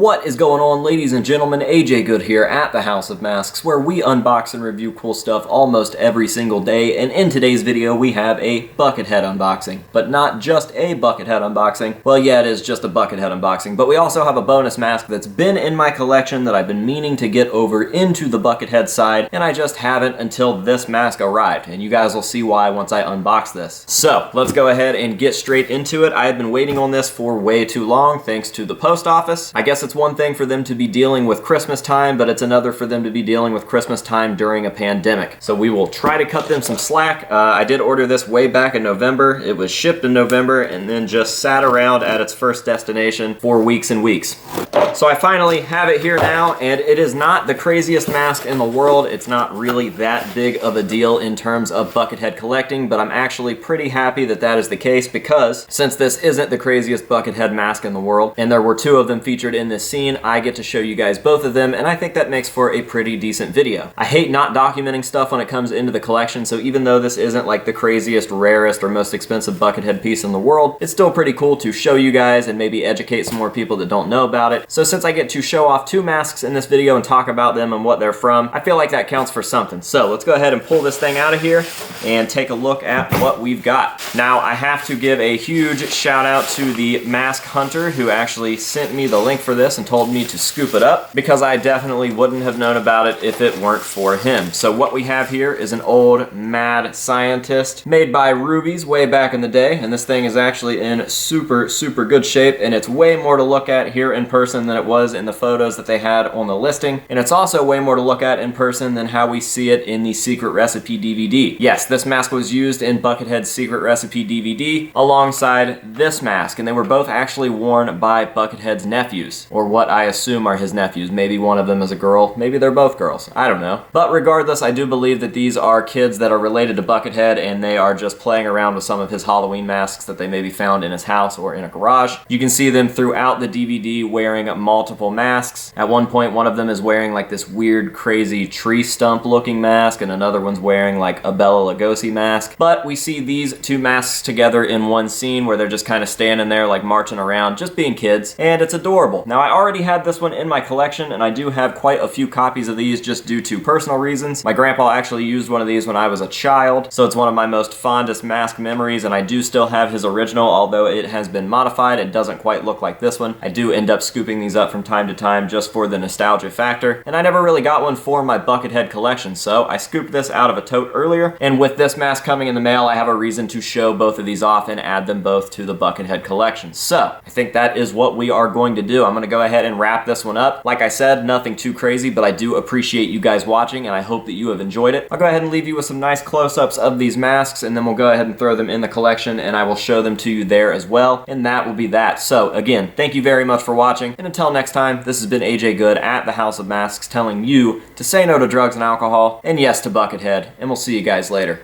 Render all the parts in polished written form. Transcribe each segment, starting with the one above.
What is going on, ladies and gentlemen? AJ Good here at the House of Masks, where we unbox and review cool stuff almost every single day, and in today's video we have a bucket head unboxing. But not just a bucket head unboxing. Well, yeah, it is just a bucket head unboxing, but we also have a bonus mask that's been in my collection that I've been meaning to get over into the bucket head side, and I just haven't until this mask arrived, and you guys will see why once I unbox this. So, let's go ahead and get straight into it. I have been waiting on this for way too long, thanks to the post office. I guess it's one thing for them to be dealing with Christmas time, but it's another for them to be dealing with Christmas time during a pandemic. So we will try to cut them some slack. I did order this way back in November. It was shipped in November and then just sat around at its first destination for weeks and weeks. So I finally have it here now, and it is not the craziest mask in the world. It's not really that big of a deal in terms of bucket head collecting, but I'm actually pretty happy that that is the case because since this isn't the craziest bucket head mask in the world, and there were two of them featured in this scene, I get to show you guys both of them, and I think that makes for a pretty decent video. I hate not documenting stuff when it comes into the collection, so even though this isn't like the craziest, rarest, or most expensive bucket head piece in the world, it's still pretty cool to show you guys and maybe educate some more people that don't know about it. So since I get to show off two masks in this video and talk about them and what they're from, I feel like that counts for something. So let's go ahead and pull this thing out of here and take a look at what we've got. Now, I have to give a huge shout out to the mask hunter who actually sent me the link for this and told me to scoop it up, because I definitely wouldn't have known about it if it weren't for him. So what we have here is an old Mad Scientist made by Rubies way back in the day, and this thing is actually in super good shape, and it's way more to look at here in person than it was in the photos that they had on the listing, and it's also way more to look at in person than how we see it in the Secret Recipe DVD. Yes, this mask was used in Buckethead's Secret Recipe DVD alongside this mask, and they were both actually worn by Buckethead's nephews, or what I assume are his nephews. Maybe one of them is a girl, maybe they're both girls, I don't know. But regardless, I do believe that these are kids that are related to Buckethead, and they are just playing around with some of his Halloween masks that they maybe found in his house or in a garage. You can see them throughout the DVD wearing multiple masks. At one point, one of them is wearing like this weird, crazy tree stump looking mask, and another one's wearing like a Bela Lugosi mask. But we see these two masks together in one scene where they're just kind of standing there like marching around, just being kids, and it's adorable. Now, I already had this one in my collection, and I do have quite a few copies of these just due to personal reasons. My grandpa actually used one of these when I was a child, so it's one of my most fondest mask memories, and I do still have his original, although it has been modified. It doesn't quite look like this one. I do end up scooping these up from time to time just for the nostalgia factor, and I never really got one for my bucket head collection, so I scooped this out of a tote earlier, and with this mask coming in the mail, I have a reason to show both of these off and add them both to the bucket head collection. So I think that is what we are going to do. I'm going to go ahead and wrap this one up. Like I said, nothing too crazy, but I do appreciate you guys watching, and I hope that you have enjoyed it. I'll go ahead and leave you with some nice close-ups of these masks, and then we'll go ahead and throw them in the collection, and I will show them to you there as well, and that will be that. So again, thank you very much for watching, and until next time, this has been AJ Good at the House of Masks telling you to say no to drugs and alcohol, and yes to Buckethead, and we'll see you guys later.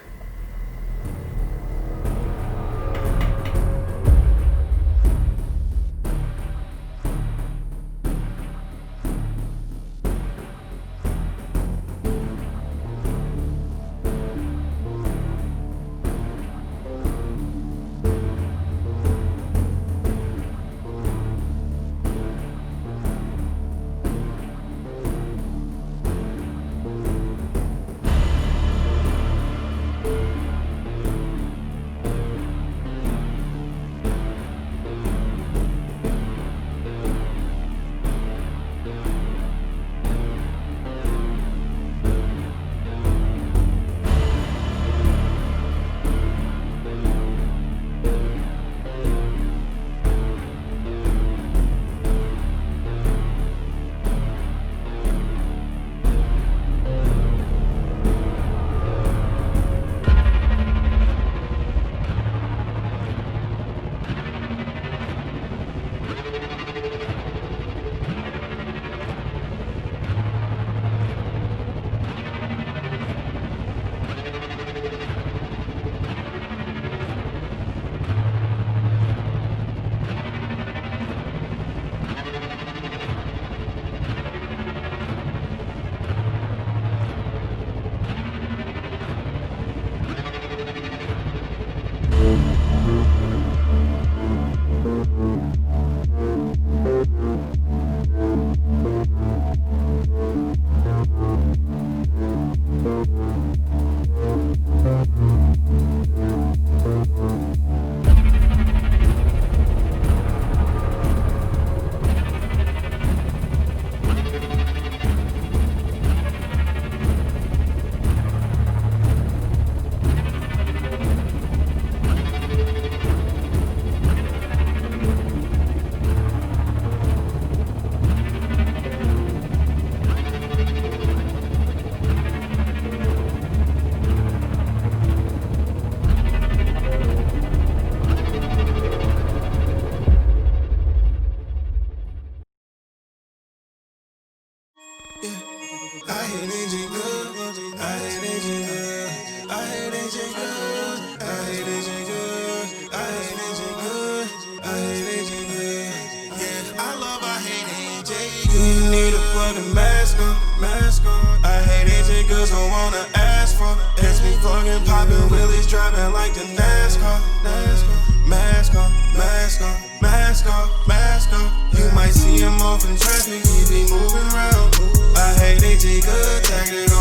fucking mask on, mask on. I hate AJ girls don't wanna ask for. It's me fucking poppin' wheelies driving like the NASCAR, NASCAR. Mask on, mask on, mask on, mask on. You might see him off in traffic, he be moving around. I hate AJ good, tagged